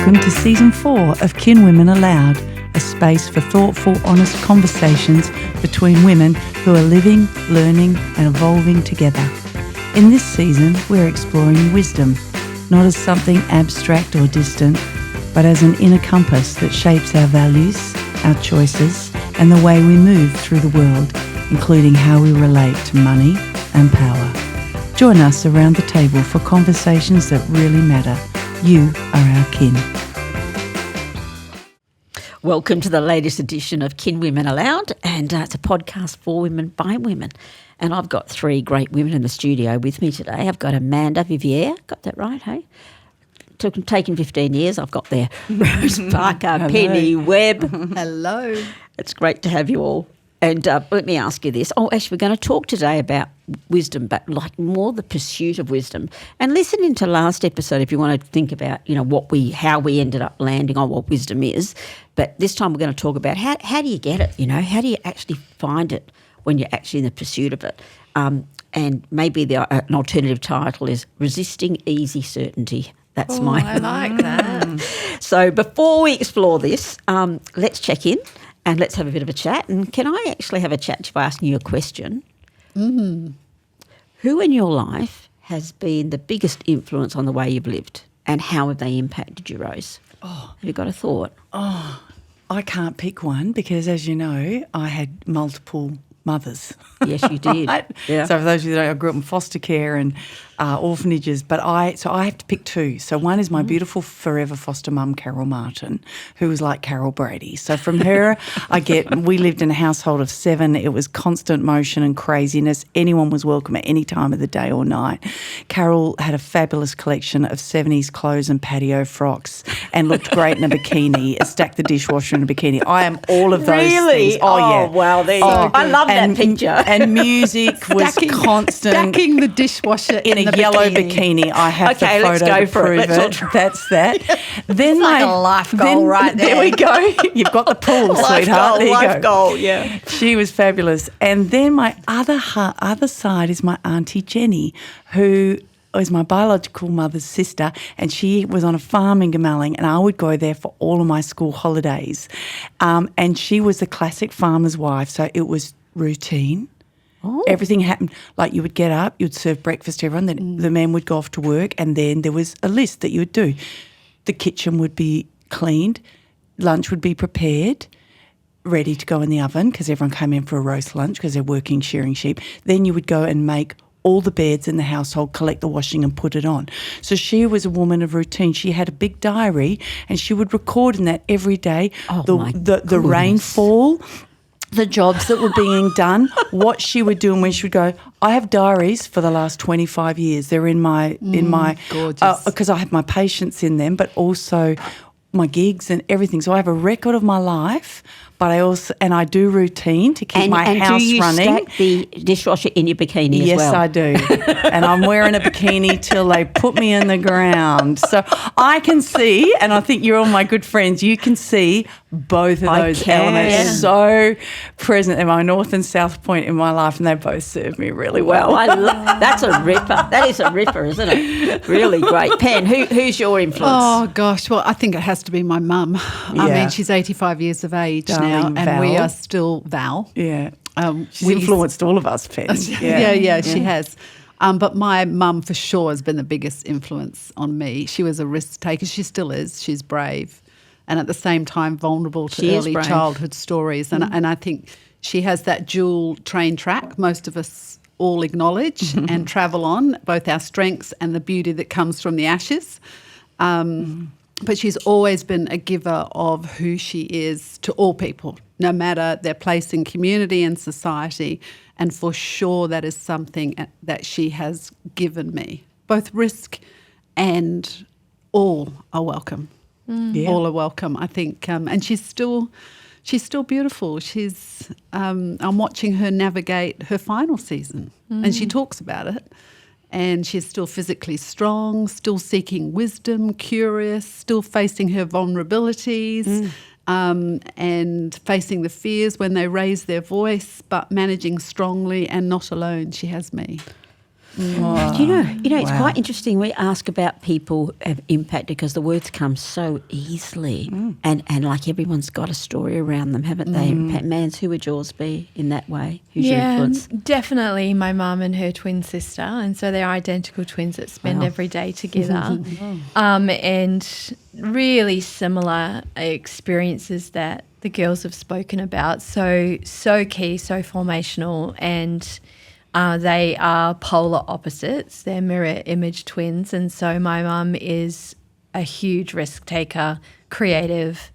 Welcome to Season 4 of Kinwomen ALOUD, a space for thoughtful, honest conversations between women who are living, learning and evolving together. In this season, we're exploring wisdom, not as something abstract or distant, but as an inner compass that shapes our values, our choices, and the way we move through the world, including how we relate to money and power. Join us around the table for conversations that really matter. You are our kin. Welcome to the latest edition of Kinwomen ALOUD, and it's a podcast for women by women. And I've got three great women in the studio with me today. I've got Amanda Vivier, got that right, hey? Taken 15 years, I've got there. Rose Parker, Penny Webb. Hello. It's great to have you all. And let me ask you this. Actually, we're going to talk today about wisdom, but like more the pursuit of wisdom. And listen into last episode if you want to think about, how we ended up landing on what wisdom is. But this time we're going to talk about how do you get it, how do you actually find it when you're actually in the pursuit of it. And maybe an alternative title is Resisting Easy Certainty. That's I like that. So before we explore this, let's check in. And let's have a bit of a chat. And can I actually have a chat by asking you a question? Mm-hmm. Who in your life has been the biggest influence on the way you've lived, and how have they impacted you, Rose? Have you got a thought? I can't pick one because, as you know, I had multiple mothers. Yes, you did. Right? Yeah. So for those of you that know, I grew up in foster care and orphanages, but I have to pick two. So one is my beautiful forever foster mum, Carol Martin, who was like Carol Brady. So from her, we lived in a household of 7. It was constant motion and craziness. Anyone was welcome at any time of the day or night. Carol had a fabulous collection of 70s clothes and patio frocks and looked great in a bikini, stacked the dishwasher in a bikini. I am all of those things. Oh, yeah. wow. There you go. I love that picture. And music was constant. Stacking the dishwasher in a yellow bikini. I have the photo let's go to for prove it. it. That's that. Then like a life goal right there. There we go. You've got the pool, sweetheart. There you life go. Goal, yeah. She was fabulous. And then my other side is my Auntie Jenny, who is my biological mother's sister, and she was on a farm in Gamelling, and I would go there for all of my school holidays. And she was the classic farmer's wife, so it was routine. Oh. Everything happened, like you would get up, you'd serve breakfast to everyone, then the men would go off to work, and then there was a list that you would do. The kitchen would be cleaned, lunch would be prepared, ready to go in the oven because everyone came in for a roast lunch because they're working shearing sheep. Then you would go and make all the beds in the household, collect the washing and put it on. So she was a woman of routine. She had a big diary and she would record in that every day the rainfall, the jobs that were being done, what she would do and when she would go. I have diaries for the last 25 years. They're in my because I have my patients in them, but also my gigs and everything. So I have a record of my life, but I do routine to keep my house running. And do you stack the dishwasher in your bikini as well? Yes, I do. And I'm wearing a bikini till they put me in the ground. So I can see, and I think you're all my good friends, you can see both of those elements so present in my north and south point in my life, and they both serve me really well. That's a ripper. That is a ripper, isn't it? Really great. Pen, who's your influence? Oh, gosh. Well, I think it has to be my mum. Yeah. I mean, she's 85 years of age now, and Val. we are still Val. Yeah. She's influenced all of us, Pen. Yeah, she has. But my mum for sure has been the biggest influence on me. She was a risk taker. She still is. She's brave. And at the same time vulnerable to early childhood stories. And I think she has that dual train track most of us all acknowledge and travel on, both our strengths and the beauty that comes from the ashes. But she's always been a giver of who she is to all people, no matter their place in community and society. And for sure that is something that she has given me. Both risk and all are welcome. Yeah. All are welcome, I think. And she's still beautiful. I'm watching her navigate her final season, and she talks about it. And she's still physically strong, still seeking wisdom, curious, still facing her vulnerabilities, and facing the fears when they raise their voice, but managing strongly and not alone. She has me. Oh, Do you know, it's wow. quite interesting. We ask about people who have impacted because the words come so easily, and like everyone's got a story around them, haven't they? Mans, who would yours be in that way? Who's your influence? Definitely my mum and her twin sister, and so they're identical twins that spend every day together, and really similar experiences that the girls have spoken about. So key, so formational, and they are polar opposites. They're mirror image twins. And so my mum is a huge risk taker, creative,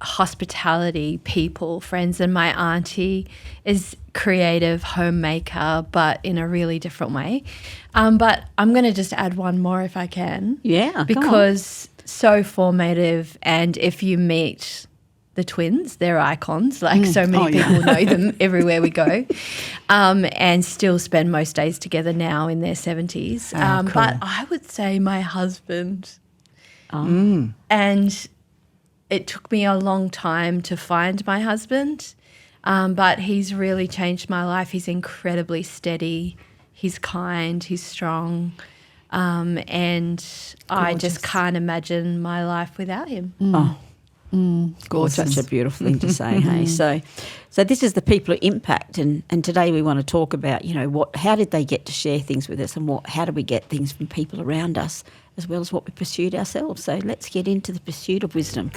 hospitality, people, friends. And my auntie is creative, homemaker, but in a really different way. But I'm going to just add one more if I can. Yeah, because so formative. And if you meet the twins, they're icons. Like so many people know them everywhere we go, and still spend most days together now in their 70s. Cool. But I would say my husband. And it took me a long time to find my husband, but he's really changed my life. He's incredibly steady. He's kind. He's strong. And I just can't imagine my life without him. Gorgeous. Such a beautiful thing to say, hey? So this is the people who impact, and today we want to talk about, how did they get to share things with us, and how do we get things from people around us, as well as what we pursued ourselves. So let's get into the pursuit of wisdom.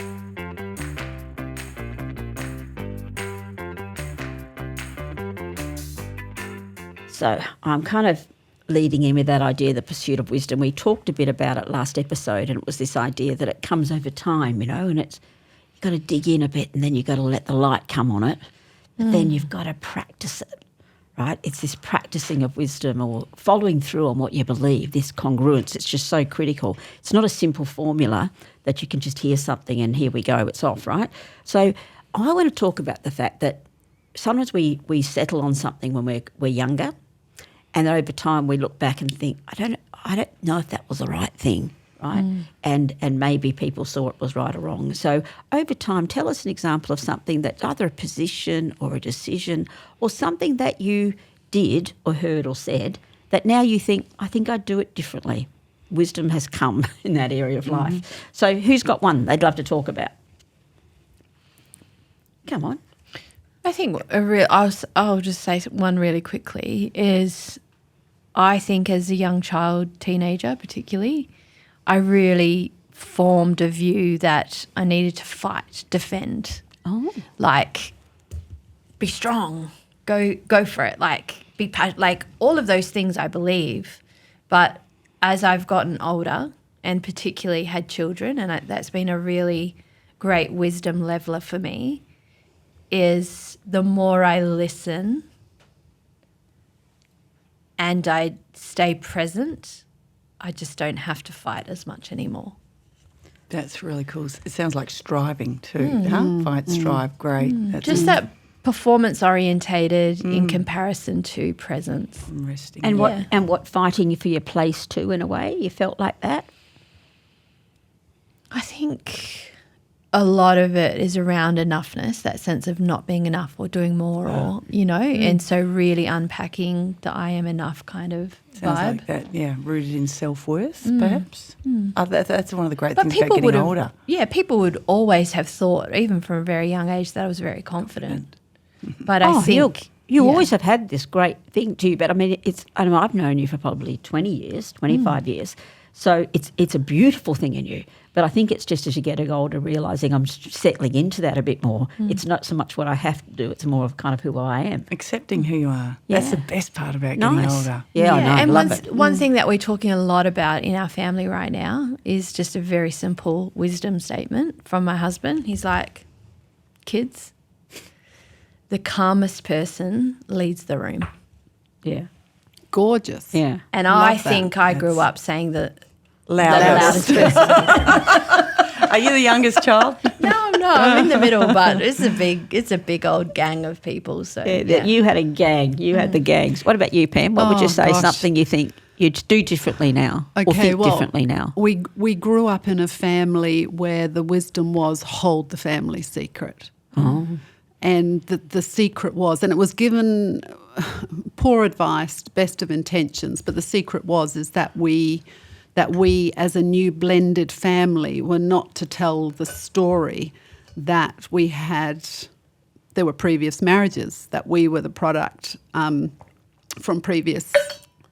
So I'm kind of leading in with that idea, the pursuit of wisdom. We talked a bit about it last episode, and it was this idea that it comes over time, and it's you've got to dig in a bit, and then you've got to let the light come on it. But then you've got to practice it, right? It's this practicing of wisdom, or following through on what you believe, this congruence. It's just so critical. It's not a simple formula that you can just hear something and here we go, it's off, right? So I want to talk about the fact that sometimes we settle on something when we're younger, and then over time we look back and think, I don't know if that was the right thing, right? And maybe people saw it was right or wrong. So over time, tell us an example of something that either a position or a decision or something that you did or heard or said that now you think, I think I'd do it differently. Wisdom has come in that area of life. So who's got one they'd love to talk about? Come on. I think I'll just say one really quickly is I think as a young child, teenager particularly, I really formed a view that I needed to fight, defend. Oh. Like, be strong, go for it, like, be passionate, like all of those things I believe. But as I've gotten older and particularly had children, and that's been a really great wisdom leveler for me, is the more I listen and I stay present, I just don't have to fight as much anymore. That's really cool. It sounds like striving too. Huh? Fight, strive, great. That's Just that performance orientated in comparison to presence. resting. And what fighting for your place too, in a way? You felt like that? I think a lot of it is around enoughness, that sense of not being enough or doing more or, and so really unpacking the I am enough kind of Sounds vibe. like that, yeah, rooted in self-worth perhaps. That's one of the great things about getting older. Yeah, people would always have thought, even from a very young age, that I was very confident. But I think you always have had this great thing to you. But I mean, I've known you for probably 20 years, 25 years. So it's a beautiful thing in you. But I think it's just as you get older, realising I'm settling into that a bit more. It's not so much what I have to do, it's more of kind of who I am. Accepting who you are. Yeah. That's the best part about getting older. Yeah, I know, and I love it. one thing that we're talking a lot about in our family right now is just a very simple wisdom statement from my husband. He's like, kids, the calmest person leads the room. Yeah. Gorgeous. Yeah. And I think I grew up saying the Loudest. loudest person. Are you the youngest child? No, I'm in the middle, but it's a big old gang of people. So Yeah. You had a gang. You had the gangs. What about you, Pam? What would you say? Gosh. Something you think you'd do differently now or think differently now? We grew up in a family where the wisdom was hold the family secret. And the secret was, and it was given poor advice, best of intentions, but the secret is that we as a new blended family were not to tell the story that there were previous marriages, that we were the product from previous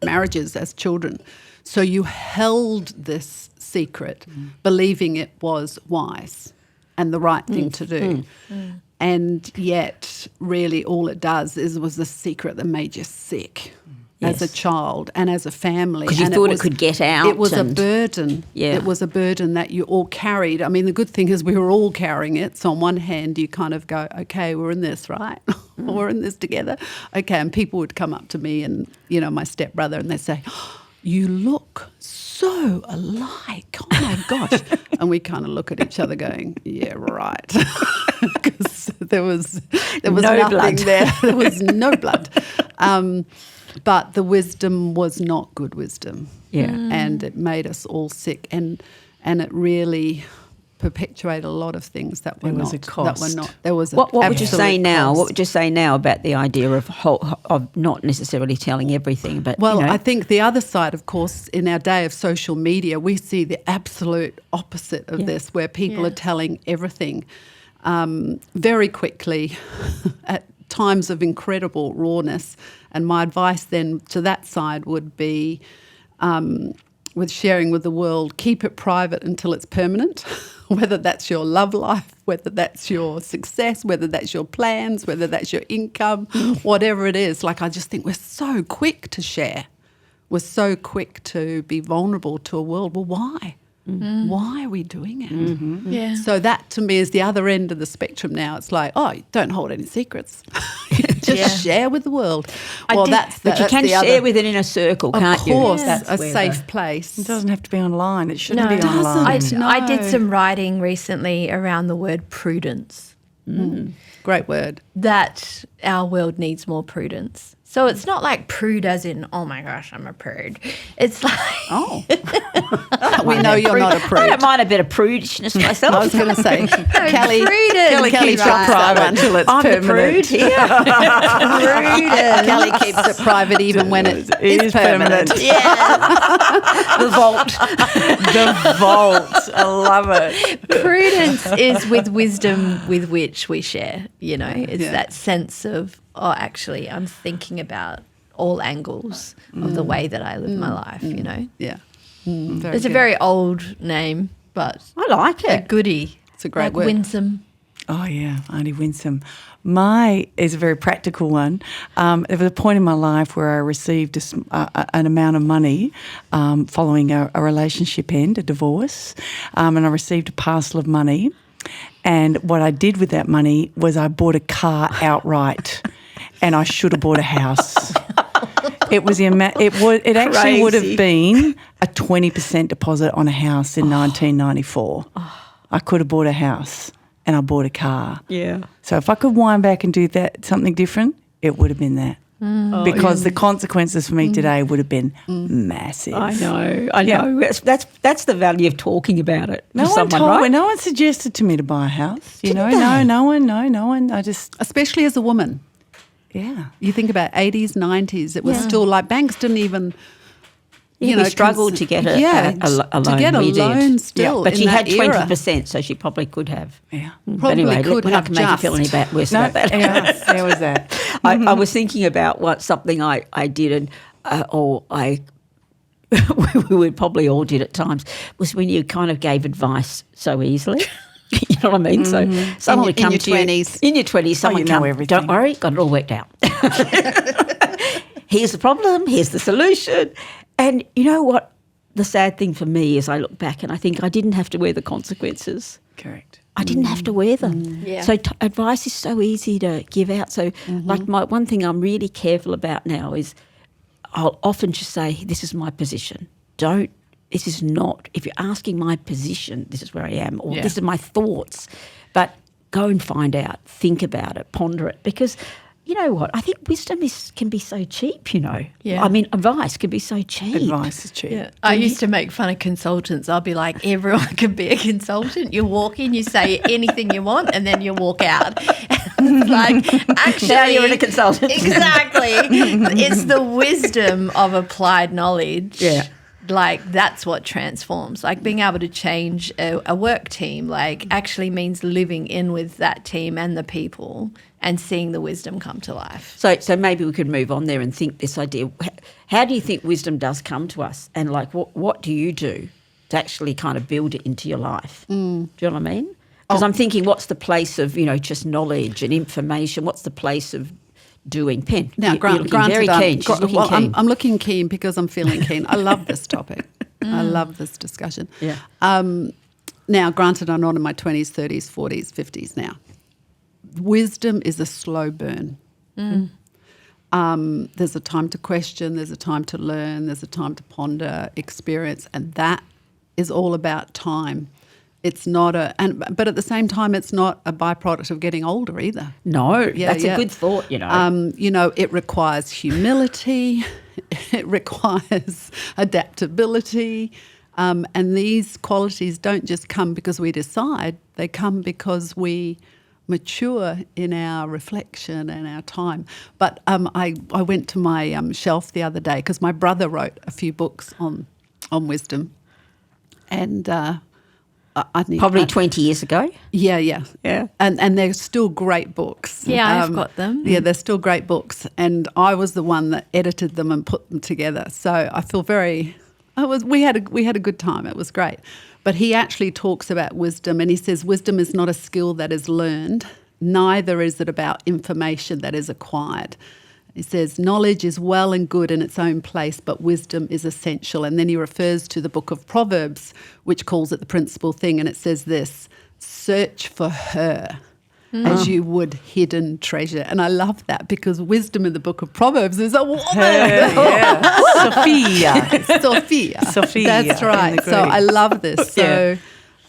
marriages as children. So you held this secret, believing it was wise and the right thing to do. And yet, really, all it was the secret that made you sick as a child and as a family. Because you thought it could get out. It was a burden. Yeah. It was a burden that you all carried. I mean, the good thing is we were all carrying it. So on one hand, you kind of go, okay, we're in this, right? We're in this together. Okay, and people would come up to me and, my stepbrother, and they'd say, you look so alike. Oh, my gosh. And we kind of look at each other going, yeah, right. Because there was no nothing blood there. There was no blood. But the wisdom was not good wisdom. Yeah. And it made us all sick. And it really perpetuated a lot of things that were not. That were not. There was what would you say now? cost. What would you say now about the idea of not necessarily telling everything, but I think the other side, of course, in our day of social media, we see the absolute opposite of this, where people are telling everything very quickly at times of incredible rawness. And my advice then to that side would be, with sharing with the world, keep it private until it's permanent, whether that's your love life, whether that's your success, whether that's your plans, whether that's your income, whatever it is. Like, I just think we're so quick to share. We're so quick to be vulnerable to a world. Well, why? Why are we doing it? Yeah. So that, to me, is the other end of the spectrum now. It's like, don't hold any secrets. Just share with the world. But you can share with it in a circle, can't you? Of course, That's a safe place. It doesn't have to be online. It shouldn't be it doesn't. online. I did some writing recently around the word prudence. Great word. That our world needs more prudence. So it's not like prude as in, oh my gosh, I'm a prude. It's like... Oh. We know you're not a prude. I don't mind a bit of prudishness myself. I was going to say, Kelly keeps it private until it's I'm permanent. the prude here. Kelly keeps it private even when it is permanent. Yeah. The vault. The vault. I love it. Prudence is with wisdom with which we share, It's that sense of, actually, I'm thinking about all angles of the way that I live my life, Yeah. It's a very old name, but I like a it. goodie. It's a great like word. winsome. Oh, yeah, Auntie Winsome. My is a very practical one. There was a point in my life where I received an amount of money following a relationship end, a divorce, and I received a parcel of money. And what I did with that money was I bought a car outright, and I should have bought a house. It actually would have been a 20% deposit on a house in 1994. I could have bought a house and I bought a car. Yeah. So if I could wind back and do that, something different, it would have been that. Because the consequences for me today would have been massive. I know. Yeah. That's the value of talking about it. No one told me. No one suggested to me to buy a house. No one. I just, Especially as a woman. yeah. You think about 80s, 90s, it was still like banks didn't even... we struggled to get a loan. To get a loan still. But in she had that era. 20%, so she probably could have. Yeah. Probably but anyway, could we're not have going to make you feel any just. worse No, about that. yeah, there was that. I was thinking about something I did, and we would probably all did at times, was when you kind of gave advice so easily. You know what I mean? So someone would come in to your you 20s. in your 20s. Someone you know come, everything. don't worry, got it all worked out. Here's the problem. Here's the solution. And you know what? The sad thing for me is I look back and I think I didn't have to wear the consequences. Correct. I didn't have to wear them. Yeah. So advice is so easy to give out. So like one thing I'm really careful about now is I'll often just say, this is my position. This is not, if you're asking my position, this is where I am, or this are my thoughts. But go and find out, think about it, ponder it. Because, you know what? I think wisdom can be so cheap, you know. Yeah. I mean, advice can be so cheap. Advice is cheap. Yeah. I used to make fun of consultants. I'll be like, everyone can be a consultant. You walk in, you say anything you want, and then you walk out. And like, actually, now you're a consultant. Exactly. It's the wisdom of applied knowledge. Yeah. Like, that's what transforms. Like, being able to change a work team, like, actually means living in with that team and the people and seeing the wisdom come to life. So maybe we could move on there and think this idea. How do you think wisdom does come to us? And, like, what do you do to actually kind of build it into your life? Do you know what I mean? Because I'm thinking, what's the place of, you know, just knowledge and information? What's the place of doing? Pen. Now, You're looking very keen. She's looking keen. I'm looking keen because I'm feeling keen. I love this topic. I love this discussion. Yeah. Now, granted, I'm not in my 20s, 30s, 40s, 50s now. Wisdom is a slow burn. There's a time to question, there's a time to learn, there's a time to ponder, experience, and that is all about time. It's not but at the same time, it's not a byproduct of getting older either. No, that's a good thought, you know. You know, it requires humility, it requires adaptability, and these qualities don't just come because we decide, they come because we mature in our reflection and our time. But I went to my shelf the other day because my brother wrote a few books on wisdom, and Probably 20 years ago. Yeah. And they're still great books. Yeah, I've got them. Yeah, they're still great books. And I was the one that edited them and put them together. So I feel we had a good time. It was great. But he actually talks about wisdom, and he says wisdom is not a skill that is learned, neither is it about information that is acquired. He says knowledge is well and good in its own place, but wisdom is essential. And then he refers to the book of Proverbs, which calls it the principal thing, and it says this: search for her as you would hidden treasure. And I love that because wisdom in the book of Proverbs is a woman. Sophia. That's right. So I love this. So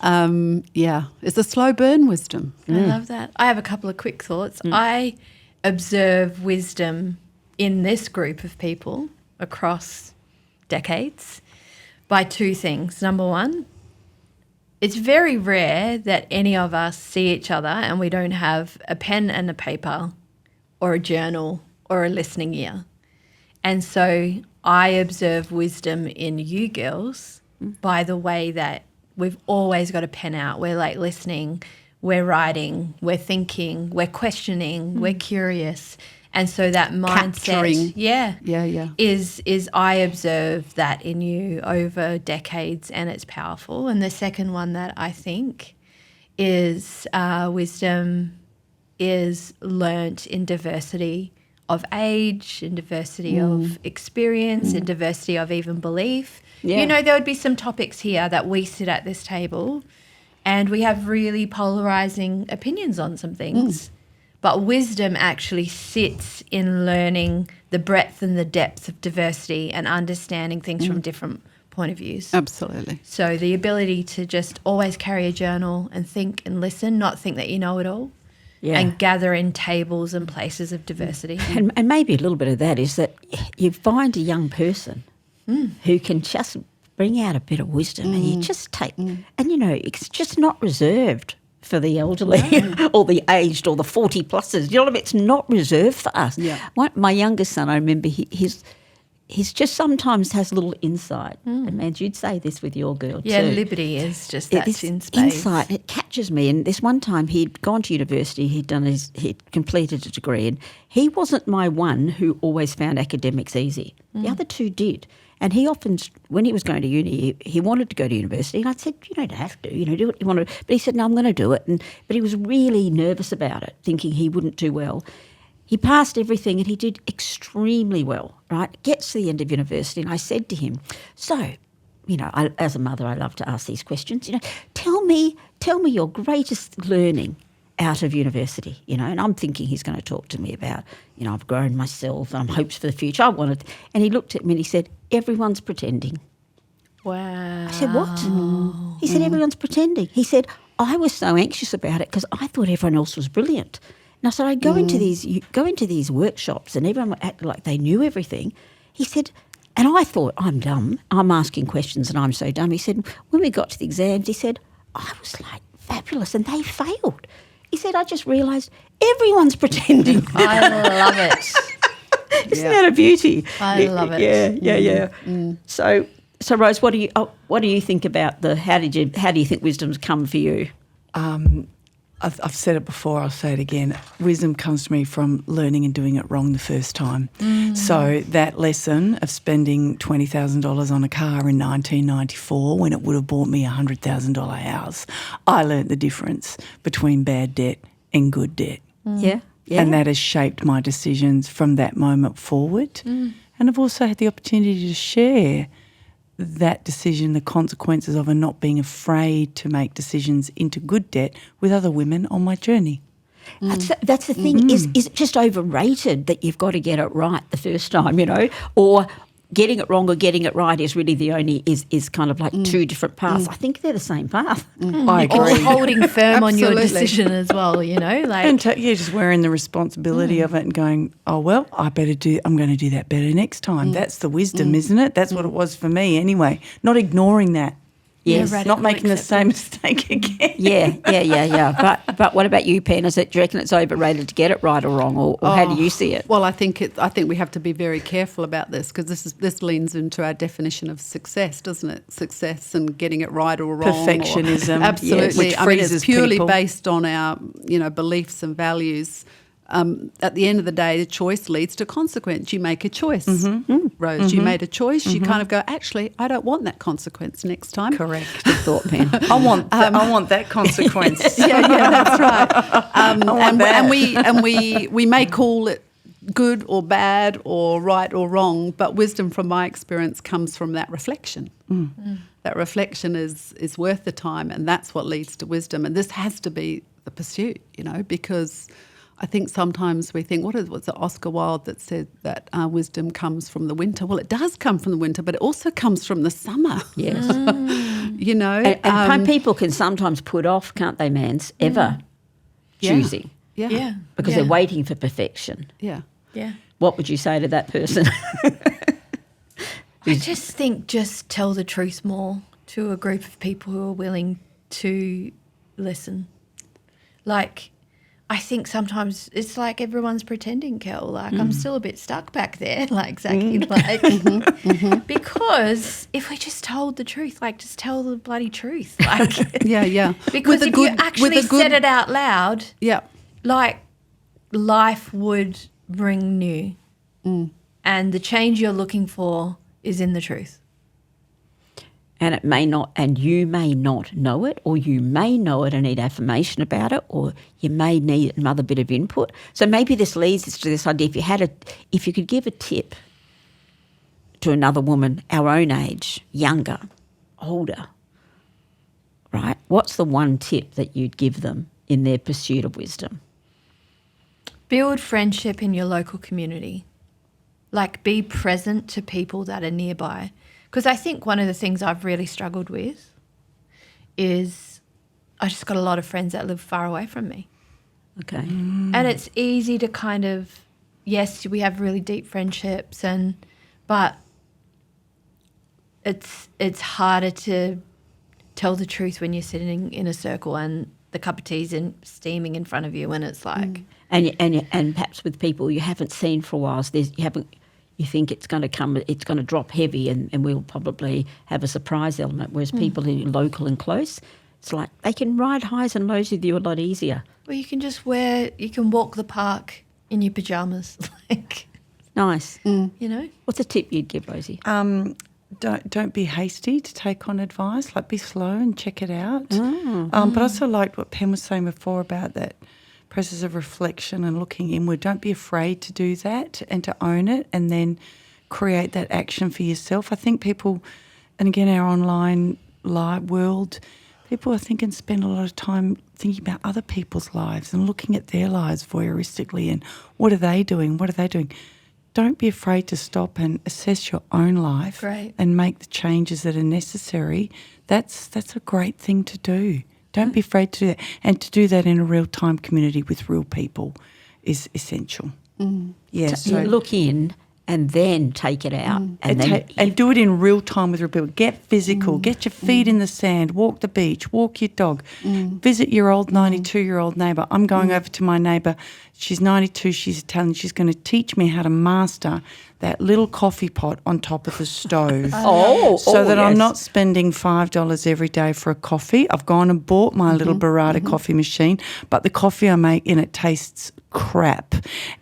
it's a slow burn wisdom. I love that. I have a couple of quick thoughts. I observe wisdom in this group of people across decades by two things. Number one, it's very rare that any of us see each other and we don't have a pen and a paper or a journal or a listening ear. And so I observe wisdom in you girls by the way that we've always got a pen out. We're like listening, we're writing, we're thinking, we're questioning, we're curious. And so that mindset, is I observe that in you over decades, and it's powerful. And the second one that I think is wisdom is learnt in diversity of age, in diversity of experience, in diversity of even belief. Yeah. You know, there would be some topics here that we sit at this table and we have really polarizing opinions on some things. But wisdom actually sits in learning the breadth and the depth of diversity and understanding things from different point of views. Absolutely. So the ability to just always carry a journal and think and listen, not think that you know it all, and gather in tables and places of diversity. And maybe a little bit of that is that you find a young person who can just bring out a bit of wisdom and you just take, and you know, it's just not reserved for the elderly or the aged or the 40 pluses. You know what I mean? It's not reserved for us. Yeah. My youngest son, I remember he's just sometimes has a little insight. And man, you'd say this with your girl too. Yeah, Liberty is just that in space. Insight, it catches me. And this one time he'd gone to university, he'd completed a degree, and he wasn't my one who always found academics easy. The other two did. And he often, when he was going to uni, he wanted to go to university. And I said, you don't have to, do what you want to. But he said, no, I'm going to do it. But he was really nervous about it, thinking he wouldn't do well. He passed everything and he did extremely well, right? Gets to the end of university and I said to him, so, as a mother, I love to ask these questions, tell me your greatest learning out of university, and I'm thinking he's going to talk to me about, I've grown myself and I'm hopes for the future. And he looked at me and he said, everyone's pretending. Wow. I said, what? He said, everyone's pretending. He said, I was so anxious about it because I thought everyone else was brilliant. Now, so I go into these workshops, and everyone acted like they knew everything. He said, and I thought, I'm dumb. I'm asking questions, and I'm so dumb. He said, when we got to the exams, he said, I was like fabulous, and they failed. He said, I just realised everyone's pretending. I love it. Isn't that a beauty? I love it. Yeah. So Rose, what do you think about how do you think wisdom's come for you? I've said it before, I'll say it again. Wisdom comes to me from learning and doing it wrong the first time. So that lesson of spending $20,000 on a car in 1994 when it would have bought me a $100,000 house, I learnt the difference between bad debt and good debt. Yeah. And that has shaped my decisions from that moment forward. And I've also had the opportunity to share that decision, the consequences of, and not being afraid to make decisions into good debt with other women on my journey. That's the thing. Is it just overrated that you've got to get it right the first time, or getting it wrong or getting it right is really the only is kind of like two different paths. I think they're the same path. I agree. Or holding firm on your decision as well, And just wearing the responsibility of it and going, oh, well, I'm going to do that better next time. That's the wisdom, isn't it? That's what it was for me anyway. Not ignoring that. Yes. Not making the same mistake again. Yeah. But what about you, Pen? Do you reckon it's overrated to get it right or wrong, or how do you see it? Well, I think we have to be very careful about this, because this leans into our definition of success, doesn't it? Success and getting it right or wrong. Perfectionism. Absolutely. Which I mean, it's freezes purely people. based on our beliefs and values. At the end of the day, the choice leads to consequence. You make a choice, Rose. You made a choice. You kind of go, actually, I don't want that consequence next time. Correct. Good thought, Pen. I want that consequence. yeah, that's right. And we may call it good or bad or right or wrong, but wisdom, from my experience, comes from that reflection. That reflection is worth the time, and that's what leads to wisdom. And this has to be the pursuit, because I think sometimes we think, what's it Oscar Wilde that said that wisdom comes from the winter? Well, it does come from the winter, but it also comes from the summer. Yes. And people can sometimes put off, can't they, Mans, ever choosing? Yeah. Because they're waiting for perfection. Yeah. Yeah. What would you say to that person? I just think just tell the truth more to a group of people who are willing to listen. I think sometimes it's like everyone's pretending, Kel. I'm still a bit stuck back there, exactly. Because if we just told the truth, just tell the bloody truth. Yeah. Because if you actually said it out loud, life would bring new. And the change you're looking for is in the truth. And it may not, and you may not know it, or you may know it and need affirmation about it, or you may need another bit of input. So maybe this leads us to this idea: if you could give a tip to another woman our own age, younger, older, right? What's the one tip that you'd give them in their pursuit of wisdom? Build friendship in your local community. Be present to people that are nearby. Because I think one of the things I've really struggled with is I just got a lot of friends that live far away from me. Okay. And it's easy to kind of, yes, we have really deep friendships, but it's harder to tell the truth when you're sitting in a circle and the cup of tea's steaming in front of you, and it's like... And perhaps with people you haven't seen for a while, so you think it's going to drop heavy, and we'll probably have a surprise element, whereas people who are local and close, it's like they can ride highs and lows with you a lot easier. Well, you can just you can walk the park in your pyjamas. Nice. What's a tip you'd give, Rosie? Don't be hasty to take on advice. Be slow and check it out. But I also liked what Pen was saying before about that process of reflection and looking inward. Don't be afraid to do that and to own it, and then create that action for yourself. I think people, and again, our online world, people I think can spend a lot of time thinking about other people's lives and looking at their lives voyeuristically and what are they doing? Don't be afraid to stop and assess your own life and make the changes that are necessary. That's a great thing to do. Don't be afraid to do that. And to do that in a real-time community with real people is essential. Yeah, So look in and then take it out. And do it in real time with real people. Get physical. Get your feet in the sand. Walk the beach. Walk your dog. Visit your old 92-year-old neighbour. I'm going over to my neighbour. She's 92. She's Italian. She's going to teach me how to master that little coffee pot on top of the stove. So that I'm not spending $5 every day for a coffee. I've gone and bought my little Barada coffee machine, but the coffee I make in it tastes crap.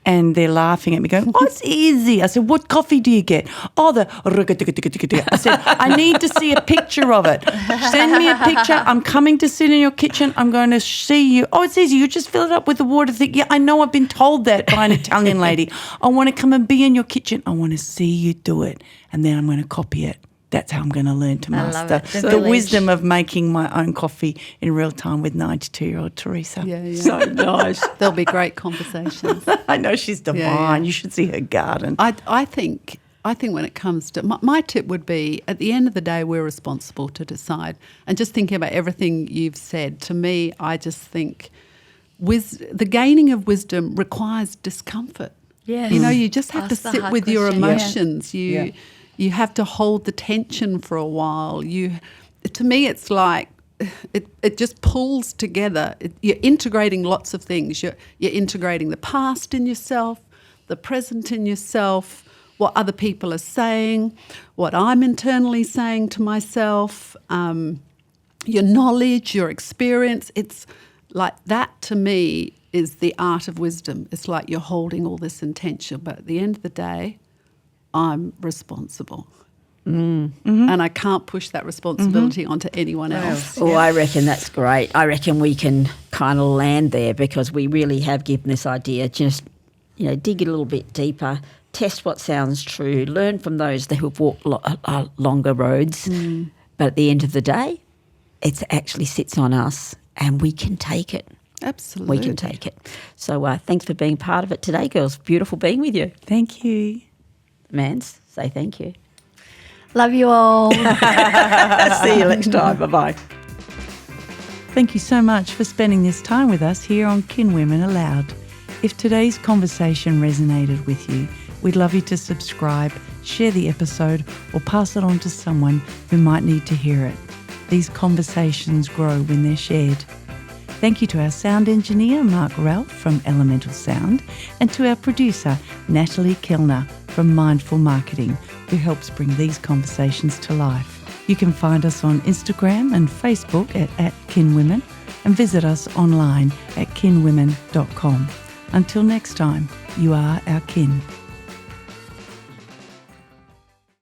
And they're laughing at me going, oh, it's easy. I said, what coffee do you get? Oh, the... I said, I need to see a picture of it. Send me a picture. I'm coming to sit in your kitchen. I'm going to see you. Oh, it's easy. You just fill it up with the water. Think, yeah, I know I've been told that by an Italian lady. I want to come and be in your kitchen. I want to see you do it. And then I'm going to copy it. That's how I'm going to learn to master the wisdom of making my own coffee in real time with 92-year-old Teresa. Yeah. So nice. There'll be great conversations. I know she's divine. Yeah. You should see her garden. I think when it comes to my tip would be, at the end of the day, we're responsible to decide. And just thinking about everything you've said, to me, I just think the gaining of wisdom requires discomfort. Yes. You know, you just have Ask to the sit hard with your question. emotions. You have to hold the tension for a while. To me, it's like it just pulls together. You're integrating lots of things. You're integrating the past in yourself, the present in yourself, what other people are saying, what I'm internally saying to myself, your knowledge, your experience. It's like that, to me, is the art of wisdom. It's like you're holding all this intention, but at the end of the day, I'm responsible. And I can't push that responsibility onto anyone else. Oh, I reckon that's great. I reckon we can kind of land there because we really have given this idea. Just, dig it a little bit deeper, test what sounds true, learn from those that have walked longer roads. But at the end of the day, it actually sits on us and we can take it. Absolutely. We can take it. So thanks for being part of it today, girls. Beautiful being with you. Thank you. Mans, say thank you. Love you all. See you next time. Bye-bye. Thank you so much for spending this time with us here on Kinwomen ALOUD. If today's conversation resonated with you, we'd love you to subscribe, share the episode, or pass it on to someone who might need to hear it. These conversations grow when they're shared. Thank you to our sound engineer, Mark Ralph from Elemental Sound, and to our producer, Natalie Kilner from Mindful Marketing, who helps bring these conversations to life. You can find us on Instagram and Facebook at Kinwomen, and visit us online at kinwomen.com. Until next time, you are our kin.